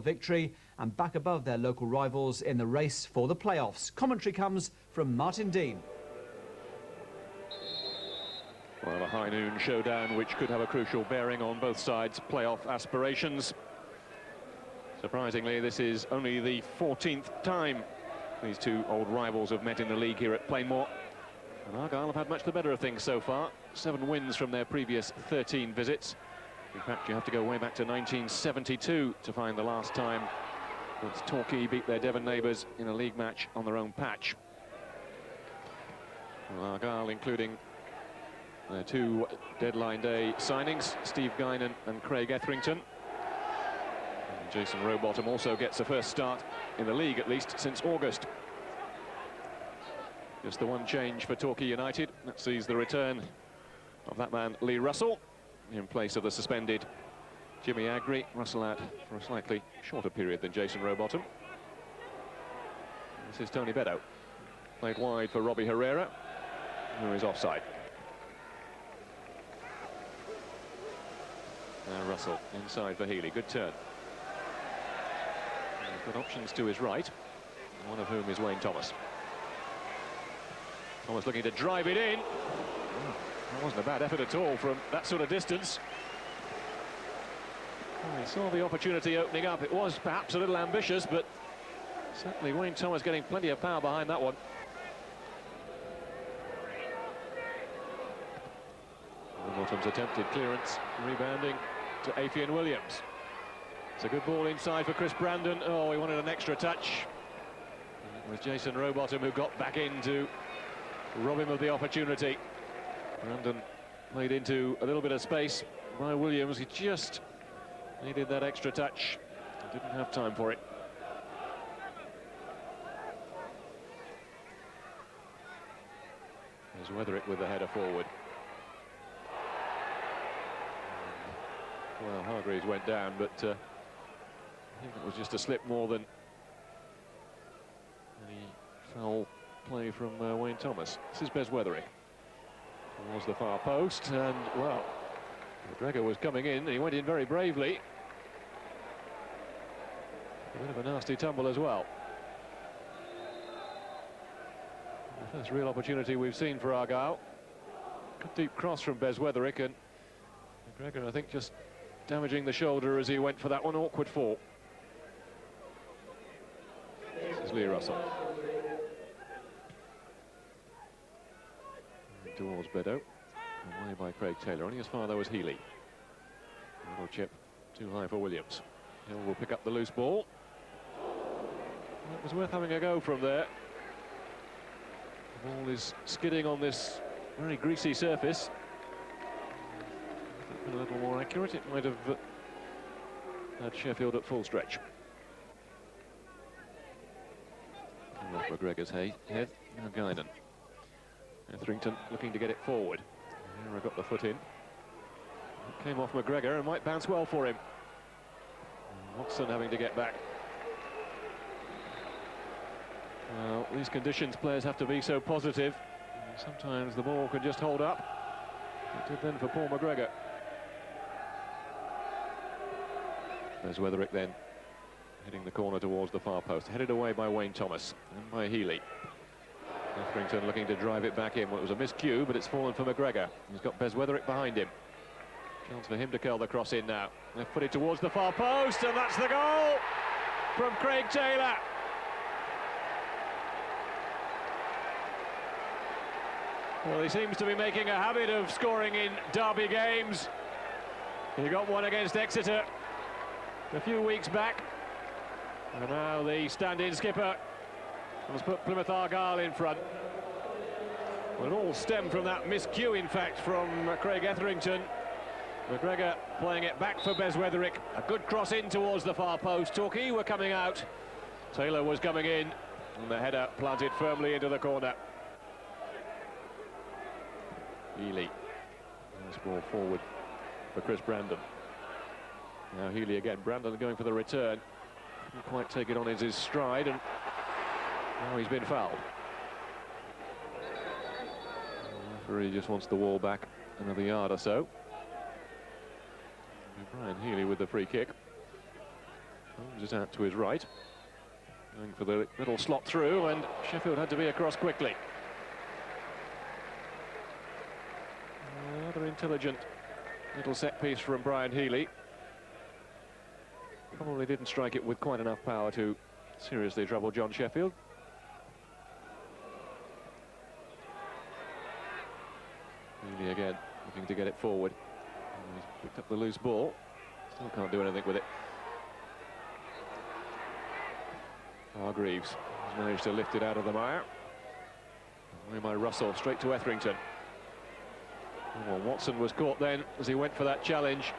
victory and back above their local rivals in the race for the playoffs. Commentary comes from Martin Dean. Well, a high noon showdown which could have a crucial bearing on both sides' playoff aspirations. Surprisingly, this is only the 14th time these two old rivals have met in the league here at Plainmoor. And Argyle have had much the better of things so far. 7 wins from their previous 13 visits. In fact, you have to go way back to 1972 to find the last time that Torquay beat their Devon neighbours in a league match on their own patch. Well, Argyle, including their 2 deadline day signings, Steve Guinan and Craig Etherington. And Jason Rowbottom also gets a first start in the league, at least since August. Just the one change for Torquay United. That sees the return of that man, Lee Russell, in place of the suspended Jimmy Agri. Russell out for a slightly shorter period than Jason Rowbottom. This is Tony Beddoe. Played wide for Robbie Herrera, who is offside. Now Russell inside for Healy. Good turn. And he's got options to his right, one of whom is Wayne Thomas. Thomas looking to drive it in. That wasn't a bad effort at all from that sort of distance. Well, he saw the opportunity opening up. It was perhaps a little ambitious, but certainly Wayne Thomas getting plenty of power behind that one. Bottom's attempted clearance, rebounding to Afian Williams. It's a good ball inside for Chris Brandon. Oh, he wanted an extra touch. It was Jason Rowbottom who got back in to rob him of the opportunity. Brandon played into a little bit of space by Williams. He just needed that extra touch. He didn't have time for it. There's Weatherick with the header forward. Well, Hargreaves went down, but I think it was just a slip more than any foul play from Wayne Thomas. This is Bez Weatherick towards the far post, and well, McGregor was coming in, and he went in very bravely. A bit of a nasty tumble as well. The first real opportunity we've seen for Argyle. Good deep cross from Bez Weatherick, and McGregor, I think, just damaging the shoulder as he went for that one. Awkward fall. This is Lee Russell. Towards Beddoe. Away by Craig Taylor. Only as far though as Healy. A little chip too high for Williams. Hill will pick up the loose ball. Well, it was worth having a go from there. The ball is skidding on this very greasy surface. If it had been a little more accurate, it might have had Sheffield at full stretch. And off McGregor's head. Now Guinan. Etherington looking to get it forward. Herrera got the foot in. It came off McGregor and might bounce well for him. Watson having to get back. Well, these conditions, players have to be so positive. Sometimes the ball can just hold up. It did then for Paul McGregor. There's Weatherick then, heading the corner towards the far post. Headed away by Wayne Thomas and by Healy. Etherington looking to drive it back in. Well, it was a miscue, but it's fallen for McGregor. He's got Bez Weatherick behind him. Chance for him to curl the cross in now. They've put it towards the far post, and that's the goal from Craig Taylor. Well, he seems to be making a habit of scoring in derby games. He got one against Exeter a few weeks back. And now the stand-in skipper has put Plymouth Argyle in front. Well, it all stemmed from that miscue, in fact, from Craig Etherington. McGregor playing it back for Bez Weatherick. A good cross in towards the far post. Torquay were coming out. Taylor was coming in. And the header planted firmly into the corner. Healy. Nice ball forward for Chris Brandon. Now Healy again. Brandon going for the return. Couldn't quite take it on his stride, and now he's been fouled. The referee just wants the wall back another yard or so. Brian Healy with the free kick. Holmes is out to his right, going for the little slot through, and Sheffield had to be across quickly. Another intelligent little set piece from Brian Healy. Probably didn't strike it with quite enough power to seriously trouble John Sheffield. Healy again looking to get it forward. He's picked up the loose ball. Still can't do anything with it. Hargreaves has managed to lift it out of the mire. Away by Russell, straight to Etherington. Oh, Watson was caught then as he went for that challenge.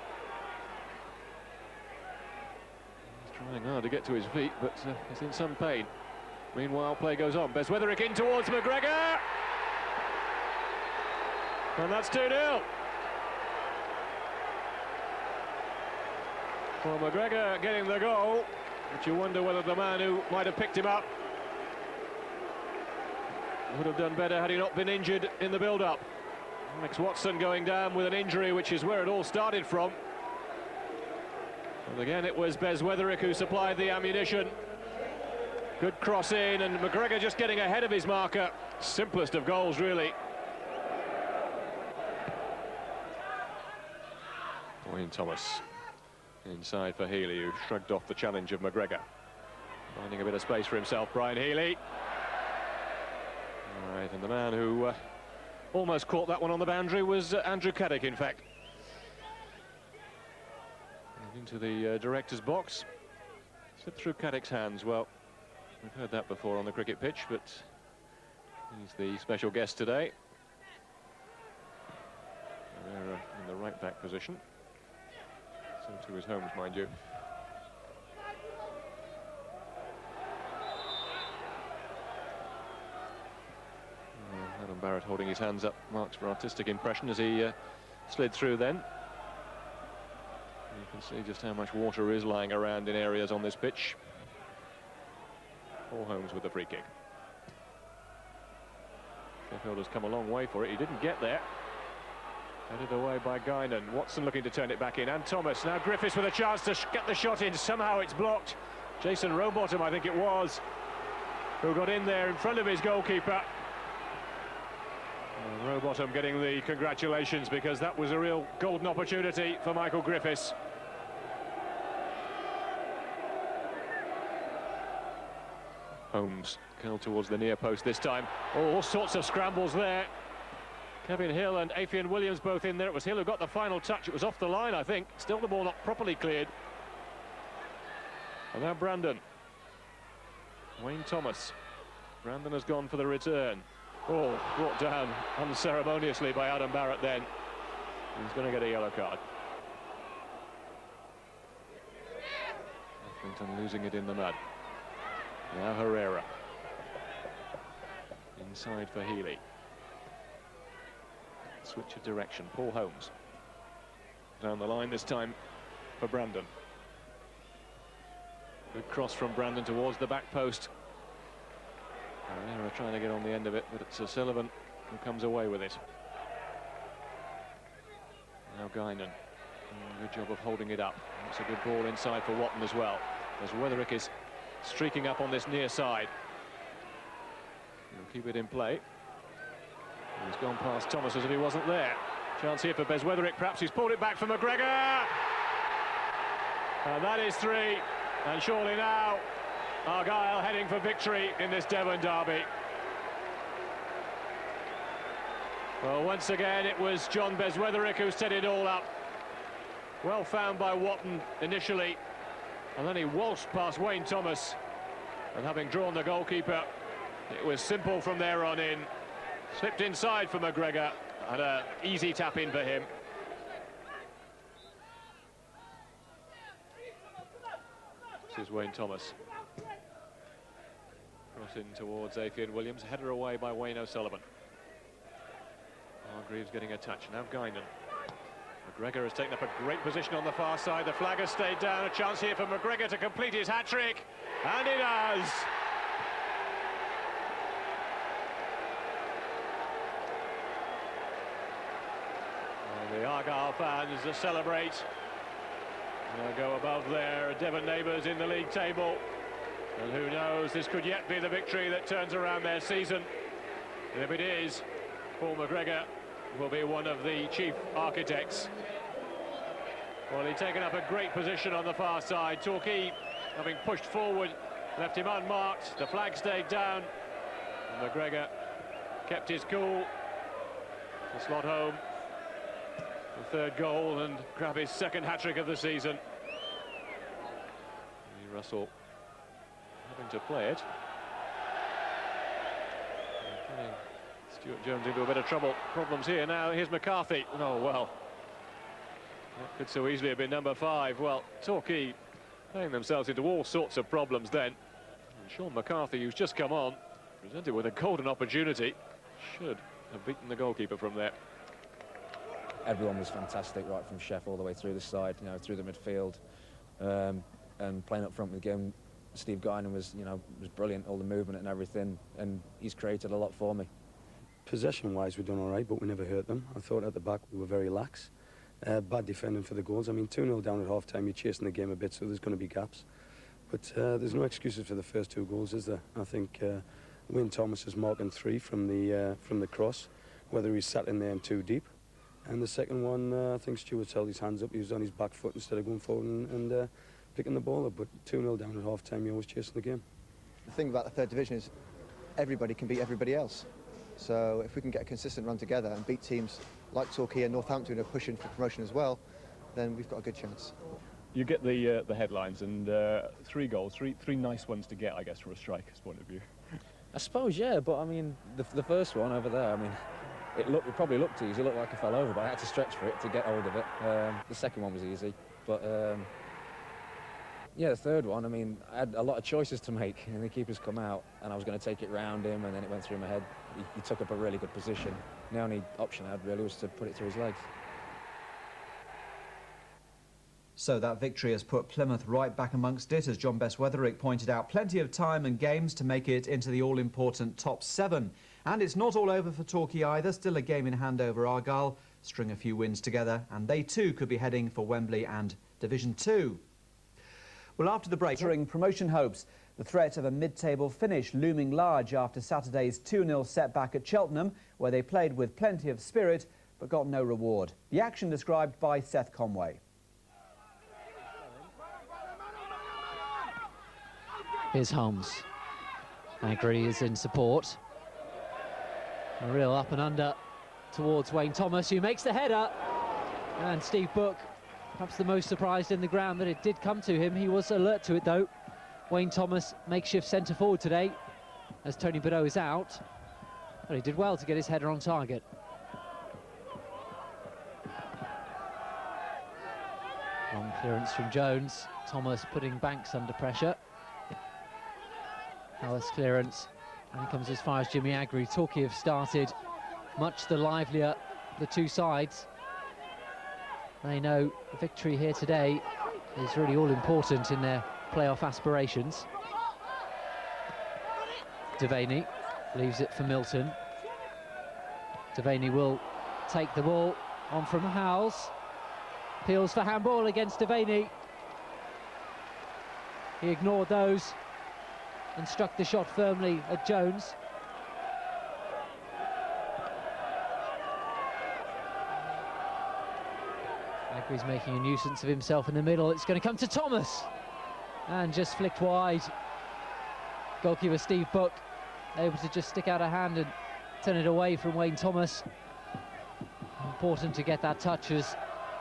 He's trying hard to get to his feet, but he's in some pain. Meanwhile, play goes on. Besweatherick in towards McGregor. And that's 2-0. Well, McGregor getting the goal, but you wonder whether the man who might have picked him up would have done better had he not been injured in the build-up. Alex Watson going down with an injury, which is where it all started from. And again, it was Besweatherick who supplied the ammunition. Good cross in, and McGregor just getting ahead of his marker. Simplest of goals, really. Wayne Thomas inside for Healy, who shrugged off the challenge of McGregor. Finding a bit of space for himself, Brian Healy. All right, and the man who almost caught that one on the boundary was Andrew Caddick, in fact. And into the director's box. Slipped through Caddick's hands. Well, we've heard that before on the cricket pitch, but he's the special guest today. They're in the right back position. So to his Holmes, mind you. Adam Barrett holding his hands up, marks for artistic impression as he slid through then. You can see just how much water is lying around in areas on this pitch. Paul Holmes with the free kick. Sheffield has come a long way for it. He didn't get there. Headed away by Guinan. Watson looking to turn it back in, and Thomas. Now Griffiths with a chance to get the shot in. Somehow it's blocked. Jason Rowbottom, I think it was, who got in there in front of his goalkeeper. Rowbottom getting the congratulations, because that was a real golden opportunity for Michael Griffiths. Holmes curled towards the near post this time. Oh, all sorts of scrambles there. Kevin Hill and Afian Williams both in there. It was Hill who got the final touch. It was off the line, I think. Still the ball not properly cleared. And now Brandon. Wayne Thomas. Brandon has gone for the return. Oh, brought down unceremoniously by Adam Barrett then. He's going to get a yellow card. Etherington losing it in the mud. Now Herrera. Inside for Healy. Switch of direction, Paul Holmes. Down the line this time for Brandon. Good cross from Brandon towards the back post. Herrera trying to get on the end of it, but it's Sullivan who comes away with it. Now Guinan. Good job of holding it up. It's a good ball inside for Watton as well, as Weatherick is streaking up on this near side. He'll keep it in play. He's gone past Thomas as if he wasn't there. Chance here for Besweatherick. Perhaps he's pulled it back for McGregor. And that is 3. And surely now Argyle heading for victory in this Devon derby. Well, once again, it was John Besweatherick who set it all up. Well found by Watton initially. And then he waltzed past Wayne Thomas. And having drawn the goalkeeper, it was simple from there on in. Slipped inside for McGregor, and an easy tap in for him. This is Wayne Thomas. Cross in towards Afian Williams, header away by Wayne O'Sullivan. Hargreaves getting a touch, now Guinan. McGregor has taken up a great position on the far side. The flag has stayed down. A chance here for McGregor to complete his hat-trick, and he does. The Argyle fans celebrate They'll go above their Devon neighbours in the league table. And who knows, this could yet be the victory that turns around their season. And if it is, Paul McGregor will be one of the chief architects. Well, he'd taken up a great position on the far side. Torquay, having pushed forward, left him unmarked. The flag stayed down. And McGregor kept his cool to slot home the third goal and grab his second hat-trick of the season. Russell having to play it. Getting Stuart Jones into a bit of problems here. Now here's McCarthy. Oh well, that could so easily have been number 5. Well, Torquay playing themselves into all sorts of problems then. And Sean McCarthy, who's just come on, presented with a golden opportunity, should have beaten the goalkeeper from there. Everyone was fantastic, right from Chef all the way through the side, you know, through the midfield, and playing up front with the game. Steve Guinan was, you know, was brilliant, all the movement and everything, and he's created a lot for me. Possession-wise, we've done all right, but we never hurt them. I thought at the back we were very lax. Bad defending for the goals. I mean, 2-0 down at half-time, you're chasing the game a bit, so there's going to be gaps. But there's no excuses for the first 2 goals, is there? I think Wayne Thomas is marking 3 from the cross, whether he's sat in there and too deep. And the second one, I think Stuart held his hands up. He was on his back foot instead of going forward and picking the ball up. But 2-0 down at half-time, you're always chasing the game. The thing about the third division is everybody can beat everybody else. So if we can get a consistent run together and beat teams like Torquay and Northampton who are pushing for promotion as well, then we've got a good chance. You get the headlines, and 3 goals, three nice ones to get, I guess, from a striker's point of view. I suppose, yeah, but I mean, the first one over there, I mean, it probably looked easy, it looked like I fell over, but I had to stretch for it to get hold of it. The second one was easy, but yeah, the third one, I mean, I had a lot of choices to make, and the keeper's come out, and I was going to take it round him, and then it went through my head. He took up a really good position. The only option I had really was to put it through his legs. So that victory has put Plymouth right back amongst it, as John Best-Wetherick pointed out. Plenty of time and games to make it into the all-important top 7. And it's not all over for Torquay either. Still a game in hand over Argyle. String a few wins together, and they too could be heading for Wembley and Division 2. Well, after the break, during promotion hopes, the threat of a mid-table finish looming large after Saturday's 2-0 setback at Cheltenham, where they played with plenty of spirit but got no reward. The action described by Seth Conway. Here's Holmes. Agri is in support. A real up and under towards Wayne Thomas, who makes the header. And Steve Book, perhaps the most surprised in the ground that it did come to him. He was alert to it, though. Wayne Thomas, makeshift centre-forward today, as Tony Beddoe is out. But he did well to get his header on target. Long clearance from Jones. Thomas putting Banks under pressure. Alice clearance, and he comes as far as Jimmy Agri. Torquay have started much the livelier, the two sides. They know the victory here today is really all important in their playoff aspirations. Devaney leaves it for Milton. Devaney will take the ball on from Howells. Peels for handball against Devaney. He ignored those and struck the shot firmly at Jones. Agri's making a nuisance of himself in the middle. It's going to come to Thomas, and just flicked wide. Goalkeeper Steve Book able to just stick out a hand and turn it away from Wayne Thomas. Important to get that touch as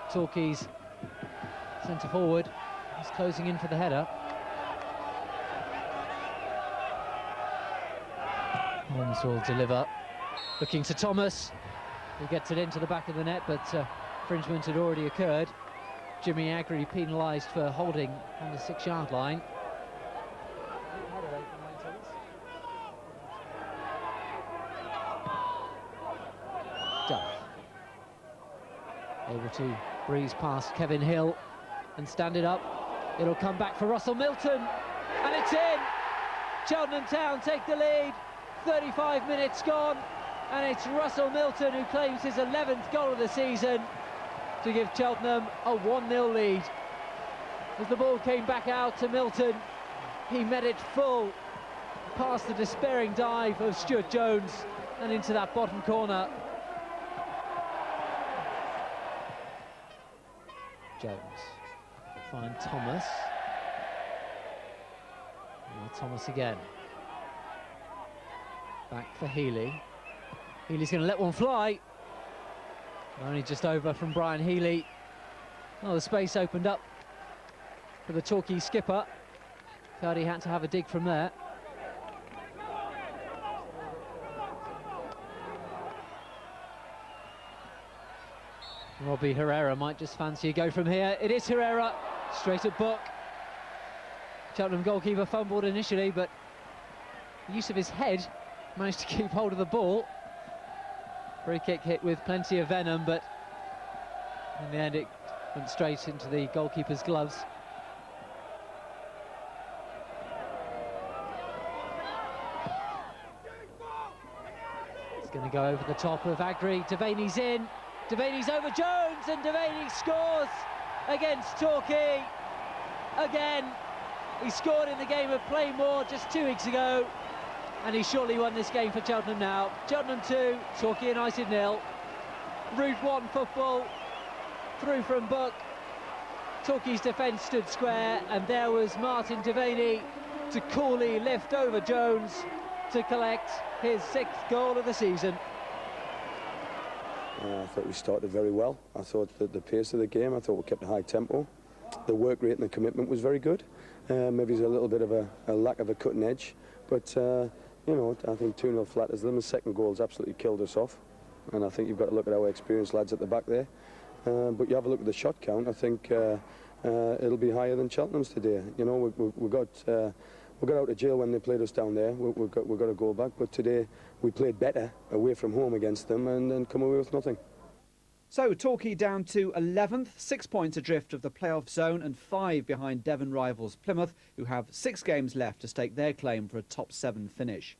Torquay's centre forward is closing in for the header. Holmes will deliver, looking to Thomas. He gets it into the back of the net, but infringement had already occurred. Jimmy Agri penalised for holding on the 6-yard line. Duff able to breeze past Kevin Hill and stand it up. It'll come back for Russell Milton, and it's in. Cheltenham Town take the lead. 35 minutes gone, and it's Russell Milton who claims his 11th goal of the season to give Cheltenham a 1-0 lead. as the ball came back out to Milton. He met it full, past the despairing dive of Stuart Jones and into that bottom corner. Jones find Thomas. Now Thomas again. Back for Healy. Healy's going to let one fly. Only just over from Brian Healy. Oh, the space opened up for the Torquay skipper. Felt he had to have a dig from there. Robbie Herrera might just fancy a go from here. It is Herrera, straight at Book. Cheltenham goalkeeper fumbled initially, but the use of his head managed to keep hold of the ball. Free kick hit with plenty of venom, but in the end it went straight into the goalkeeper's gloves. It's going to go over the top of Agri. Devaney's in. Devaney's over Jones, and Devaney scores against Torquay. Again, he scored in the game of Plainmoor just 2 weeks ago, and he surely won this game for Cheltenham now. Cheltenham 2, Torquay United 0. Route 1 football, through from Buck. Torquay's defence stood square, and there was Martin Devaney to coolly lift over Jones to collect his 6th goal of the season. I thought we started very well. I thought that the pace of the game, I thought we kept a high tempo. The work rate and the commitment was very good. Maybe there's a little bit of a lack of a cutting edge, but you know, I think 2-0 flat as them. The second goal's absolutely killed us off, and I think you've got to look at our experienced lads at the back there. But you have a look at the shot count. I think it'll be higher than Cheltenham's today. You know, we got out of jail when they played us down there. We've got a goal back, but today we played better away from home against them and come away with nothing. So Torquay down to 11th, 6 points adrift of the playoff zone and 5 behind Devon rivals Plymouth, who have 6 games left to stake their claim for a top 7 finish.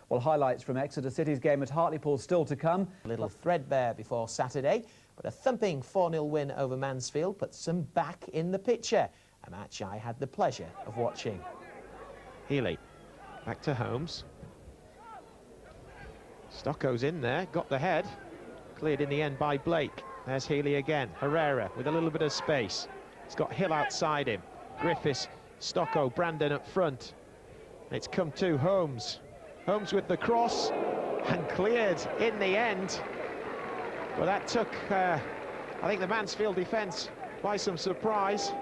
Well, highlights from Exeter City's game at Hartlepool still to come. A little threadbare before Saturday, but a thumping 4-0 win over Mansfield puts them back in the picture, a match I had the pleasure of watching. Healy, back to Holmes. Stocko's in there, got the head. Cleared in the end by Blake. There's Healy again. Herrera with a little bit of space. He's got Hill outside him. Griffiths, Stocko, Brandon up front. It's come to Holmes. Holmes with the cross and cleared in the end. Well, that took, I think, the Mansfield defence by some surprise.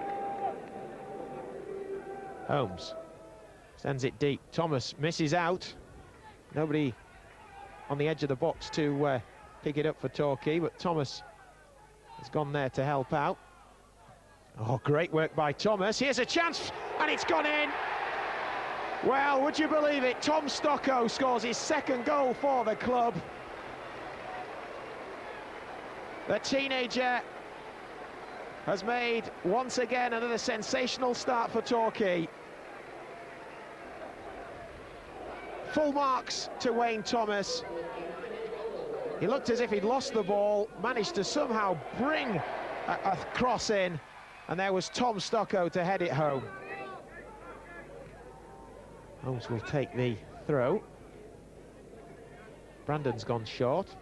Holmes sends it deep. Thomas misses out. Nobody on the edge of the box to pick it up for Torquay, but Thomas has gone there to help out. Oh, great work by Thomas. Here's a chance, and it's gone in. Well, would you believe it? Tom Stocko scores his 2nd goal for the club. The teenager has made, once again, another sensational start for Torquay. Full marks to Wayne Thomas. He looked as if he'd lost the ball, managed to somehow bring a cross in, and there was Tom Stocko to head it home. Holmes will take the throw. Brandon's gone short.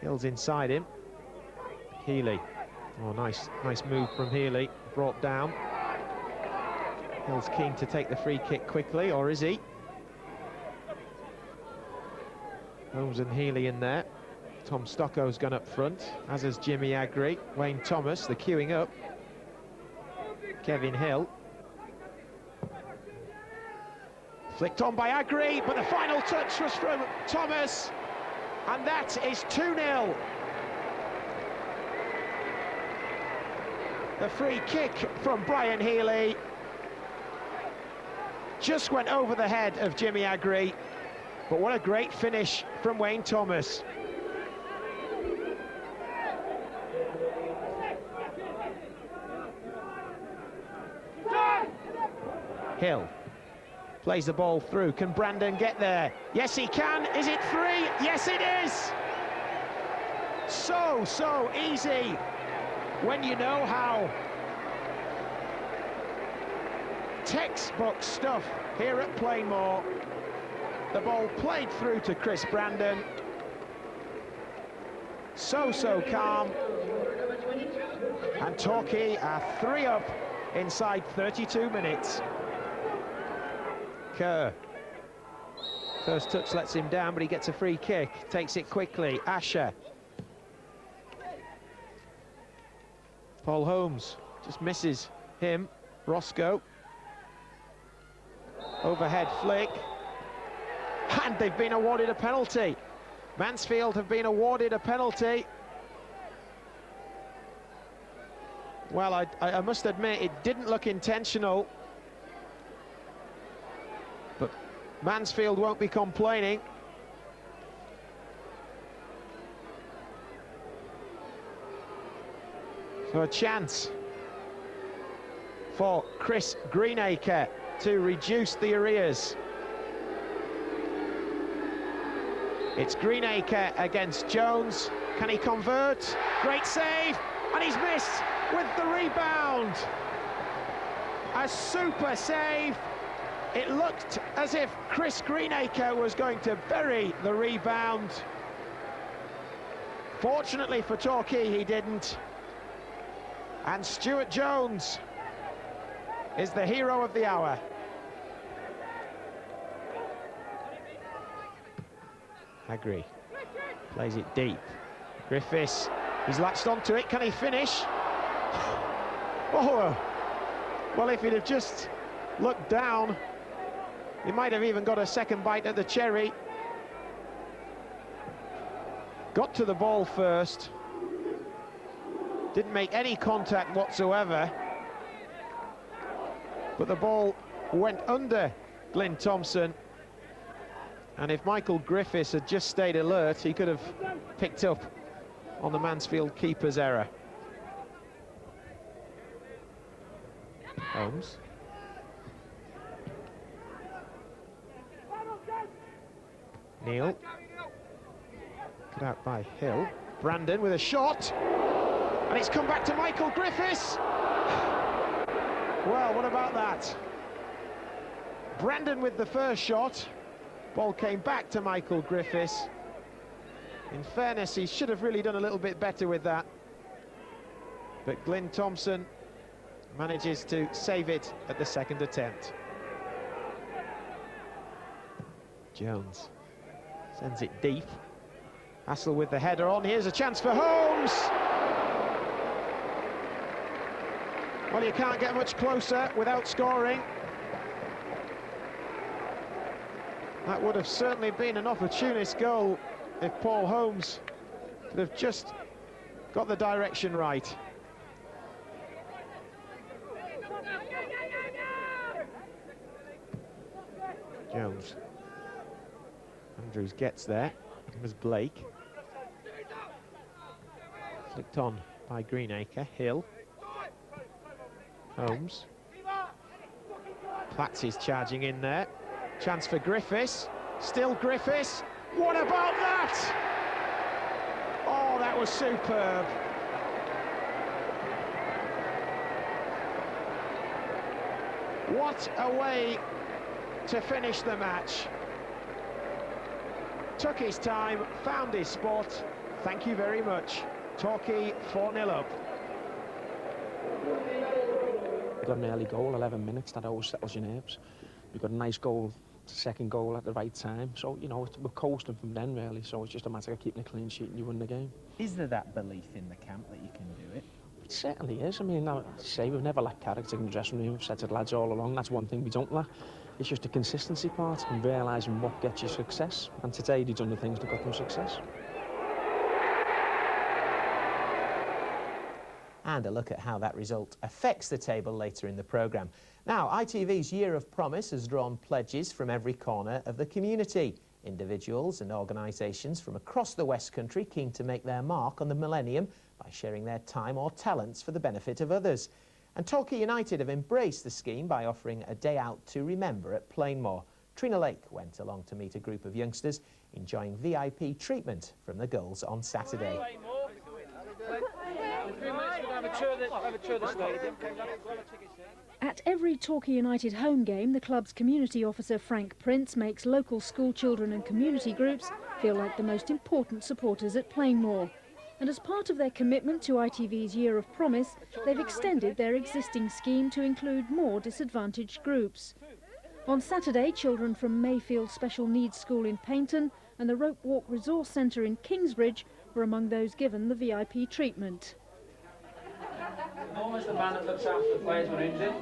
Hill's inside him. Healy. Oh, nice move from Healy. Brought down. Hill's keen to take the free kick quickly, or is he? Holmes and Healy in there. Tom Stocko's gone up front, as has Jimmy Agri. Wayne Thomas, the queuing up. Kevin Hill. Flicked on by Agri, but the final touch was from Thomas. And that is 2-0. The free kick from Brian Healy just went over the head of Jimmy Agri. But what a great finish from Wayne Thomas. Hill plays the ball through. Can Brandon get there? Yes, he can. Is it 3? Yes, it is. So easy when you know how. textbook stuff here at Plainmoor. The ball played through to Chris Brandon. So calm. And Torquay are 3 up inside 32 minutes. Kerr. First touch lets him down, but he gets a free kick. Takes it quickly. Asher. Paul Holmes just misses him. Roscoe. Overhead flick. And they've been awarded a penalty. Mansfield have been awarded a penalty. Well, I must admit, it didn't look intentional. But Mansfield won't be complaining. So a chance for Chris Greenacre to reduce the arrears. It's Greenacre against Jones. Can he convert? Great save, and he's missed with the rebound. A super save. It looked as if Chris Greenacre was going to bury the rebound. Fortunately for Torquay, he didn't. And Stuart Jones is the hero of the hour. Agri plays it deep. Griffiths, he's latched onto it. Can he finish? Oh, well, if he'd have just looked down, he might have even got a second bite at the cherry. Got to the ball first. Didn't make any contact whatsoever. But the ball went under Glyn Thompson. And if Michael Griffiths had just stayed alert, he could have picked up on the Mansfield keeper's error. Holmes. Neil. Cut out by Hill. Brandon with a shot. And it's come back to Michael Griffiths. Well, what about that? Brandon with the first shot. Ball came back to Michael Griffiths. In fairness, he should have really done a little bit better with that. But Glyn Thompson manages to save it at the second attempt. Jones sends it deep. Hassel with the header on. Here's a chance for Holmes. Well, you can't get much closer without scoring. That would have certainly been an opportunist goal if Paul Holmes could have just got the direction right. Jones. Andrews gets there. It was Blake. Flicked on by Greenacre. Hill. Holmes. Platts is charging in there. Chance for Griffiths. Still Griffiths. What about that? Oh, that was superb. What a way to finish the match. Took his time, found his spot. Thank you very much. Torquay 4-0 up. We got an early goal, 11 minutes, that always settles your nerves. We got a nice goal, second goal at the right time. So, you know, we're coasting from then, really. So it's just a matter of keeping a clean sheet and you win the game. Is there that belief in the camp that you can do it? It certainly is. I mean, I say we've never lacked character in the dressing room. We've said to the lads all along, that's one thing we don't lack. It's just the consistency part and realising what gets you success. And today they've done the things that got them success. And a look at how that result affects the table later in the programme. Now, ITV's Year of Promise has drawn pledges from every corner of the community. Individuals and organisations from across the West Country keen to make their mark on the millennium by sharing their time or talents for the benefit of others. And Torquay United have embraced the scheme by offering a day out to remember at Plainmoor. Trina Lake went along to meet a group of youngsters enjoying VIP treatment from the girls on Saturday. At every Torquay United home game, the club's community officer Frank Prince makes local school children and community groups feel like the most important supporters at Plainmoor. And as part of their commitment to ITV's Year of Promise, they've extended their existing scheme to include more disadvantaged groups. On Saturday, children from Mayfield Special Needs School in Paynton and the Rope Walk Resource Centre in Kingsbridge were among those given the VIP treatment. Norma's the man that looks after the players when injured.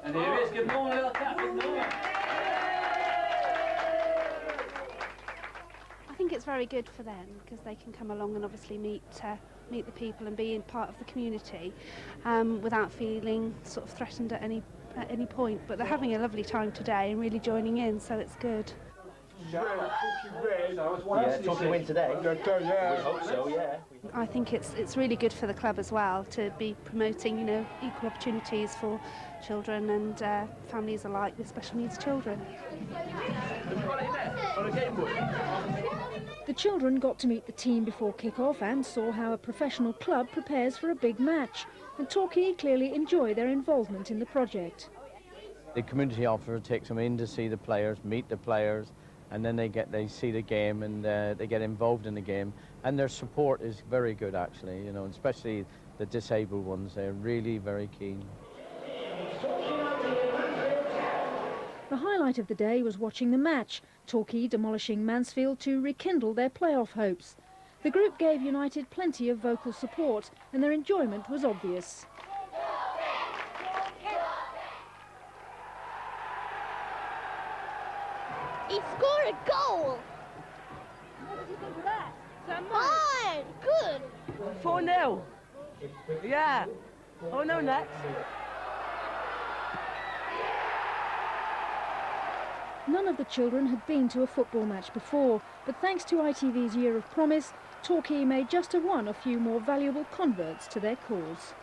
And here he is, give Norma a little tap with Norma. I think it's very good for them because they can come along and obviously meet the people and be in part of the community without feeling sort of threatened at any point. But they're having a lovely time today and really joining in, so it's good. Torquay win today. Yeah. We hope so, yeah. I think it's really good for the club as well to be promoting, you know, equal opportunities for children and families alike with special needs children. The children got to meet the team before kick-off and saw how a professional club prepares for a big match. And Torquay clearly enjoy their involvement in the project. The community officer takes them in to see the players, meet the players, and then they see the game and they get involved in the game. And their support is very good, actually, you know, especially the disabled ones. They're really very keen. The highlight of the day was watching the match, Torquay demolishing Mansfield to rekindle their playoff hopes. The group gave United plenty of vocal support and their enjoyment was obvious. He scored a goal! What did you think of that? Fine! Good! 4-0. Yeah. Oh no, next. None of the children had been to a football match before, but thanks to ITV's Year of Promise, Torquay may just have won a few more valuable converts to their cause.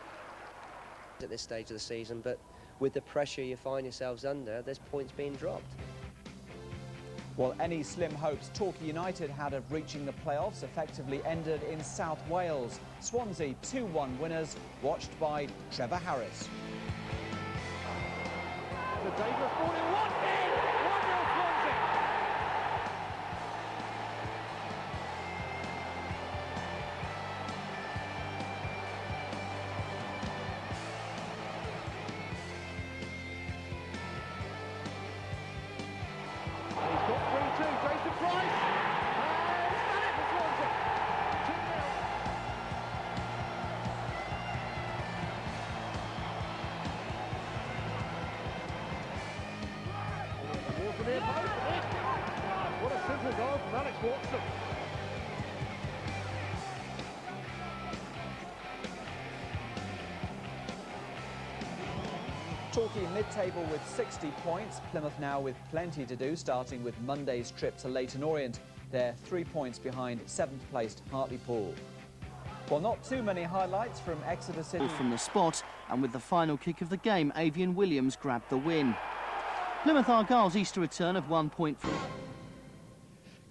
At this stage of the season, but with the pressure you find yourselves under, there's points being dropped. Well, any slim hopes Torquay United had of reaching the playoffs effectively ended in South Wales. Swansea 2-1 winners, watched by Trevor Harris. The dangerous ball in 1-0 Swansea. What a simple goal from Alex Watson. Torquay mid-table with 60 points. Plymouth now with plenty to do, starting with Monday's trip to Leyton Orient. They're 3 points behind 7th-placed Hartlepool. Well, not too many highlights from Exeter City. From the spot, and with the final kick of the game, Avian Williams grabbed the win. Plymouth Argyle's Easter return of 1 point from...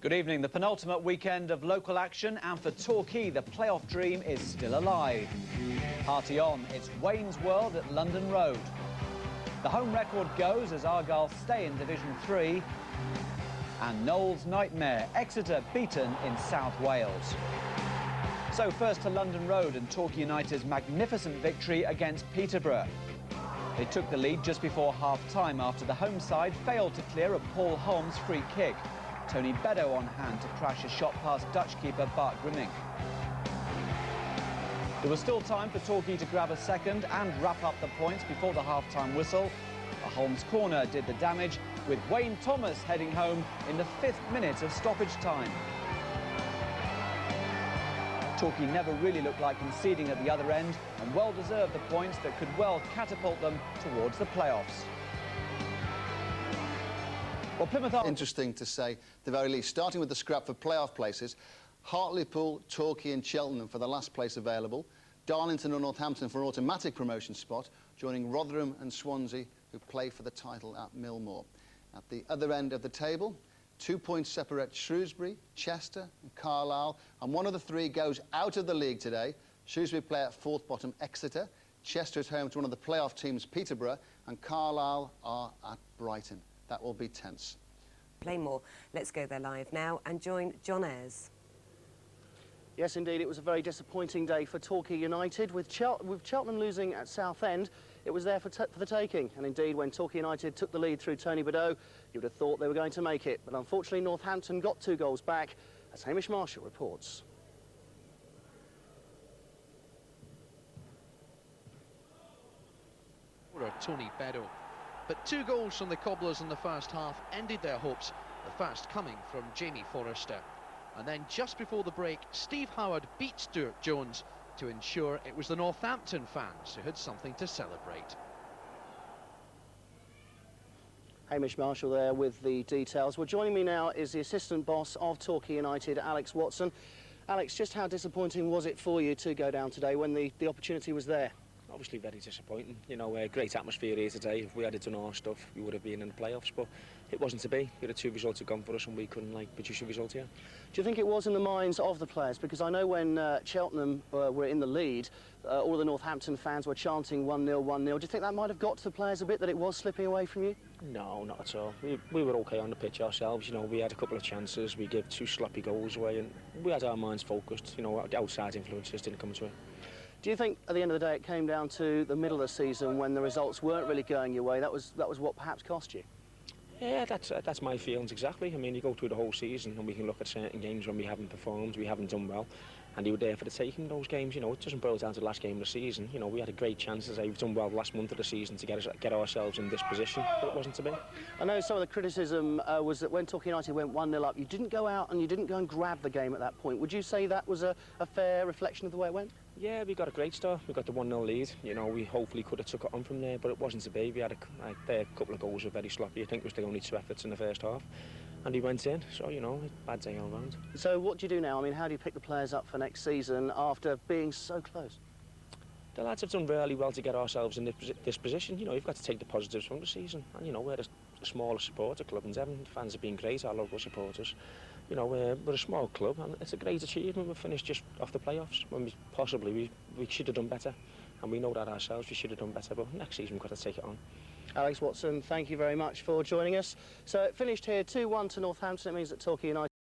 Good evening. The penultimate weekend of local action, and for Torquay, the playoff dream is still alive. Party on. It's Wayne's World at London Road. The home record goes as Argyle stay in Division 3. And Knowles' nightmare, Exeter beaten in South Wales. So first to London Road and Torquay United's magnificent victory against Peterborough. They took the lead just before half-time after the home side failed to clear a Paul Holmes free kick. Tony Beddoe on hand to crash a shot past Dutch keeper Bart Grimming. There was still time for Torquay to grab a second and wrap up the points before the half-time whistle. A Holmes corner did the damage, with Wayne Thomas heading home in the 5th minute of stoppage time. Torquay never really looked like conceding at the other end and well deserved the points that could well catapult them towards the playoffs. Well, Plymouth are interesting to say, at the very least, starting with the scrap for playoff places. Hartlepool, Torquay and Cheltenham for the last place available. Darlington and Northampton for an automatic promotion spot, joining Rotherham and Swansea, who play for the title at Millmoor. At the other end of the table, 2 points separate Shrewsbury, Chester and Carlisle, and one of the three goes out of the league today. Shrewsbury play at 4th bottom Exeter, Chester is home to one of the playoff teams, Peterborough, and Carlisle are at Brighton. That will be tense. Playmore. Let's go there live now and join John Ayres. Yes, indeed, it was a very disappointing day for Torquay United. With Cheltenham losing at Southend, it was there for the taking. And indeed, when Torquay United took the lead through Tony Badeau, you would have thought they were going to make it. But unfortunately, Northampton got 2 goals back, as Hamish Marshall reports. Tony Badeau. But 2 goals from the Cobblers in the first half ended their hopes, the first coming from Jamie Forrester. And then just before the break, Steve Howard beat Stuart Jones to ensure it was the Northampton fans who had something to celebrate. Hamish Marshall there with the details. Well, joining me now is the assistant boss of Torquay United, Alex Watson. Alex, just how disappointing was it for you to go down today when the opportunity was there? Obviously very disappointing. You know, great atmosphere here today. If we had done our stuff, we would have been in the playoffs, but it wasn't to be. The 2 results had gone for us and we couldn't produce a result here. Do you think it was in the minds of the players? Because I know when Cheltenham were in the lead, all of the Northampton fans were chanting 1-0, 1-0. Do you think that might have got to the players a bit, that it was slipping away from you? No, not at all. We were okay on the pitch ourselves. You know, we had a couple of chances. We gave 2 sloppy goals away and we had our minds focused. You know, outside influences didn't come to it. Do you think at the end of the day it came down to the middle of the season when the results weren't really going your way? That was what perhaps cost you? Yeah, that's my feelings exactly. I mean, you go through the whole season and we can look at certain games when we haven't performed, we haven't done well, and you were there for the taking those games. You know, it doesn't boil down to the last game of the season. You know, we had a great chance to say we've done well the last month of the season to get ourselves in this position, but it wasn't to be. I know some of the criticism was that when Torquay United went 1-0 up, you didn't go out and you didn't go and grab the game at that point. Would you say that was a fair reflection of the way it went? Yeah, we got a great start. We got the 1-0 lead. You know, we hopefully could have took it on from there, but it wasn't to be. We had a couple of goals were very sloppy. I think it was the only 2 efforts in the first half, and he went in. So, you know, bad day all round. So what do you do now? I mean, how do you pick the players up for next season after being so close? The lads have done really well to get ourselves in this position. You know, you've got to take the positives from the season. And, you know, we're a smaller supporter club in Devon. The fans have been great, our local supporters. You know, we're a small club and it's a great achievement. We've finished just off the playoffs when we should have done better. And we know that ourselves, we should have done better, but next season we've got to take it on. Alex Watson, thank you very much for joining us. So it finished here 2-1 to Northampton. It means that Torquay United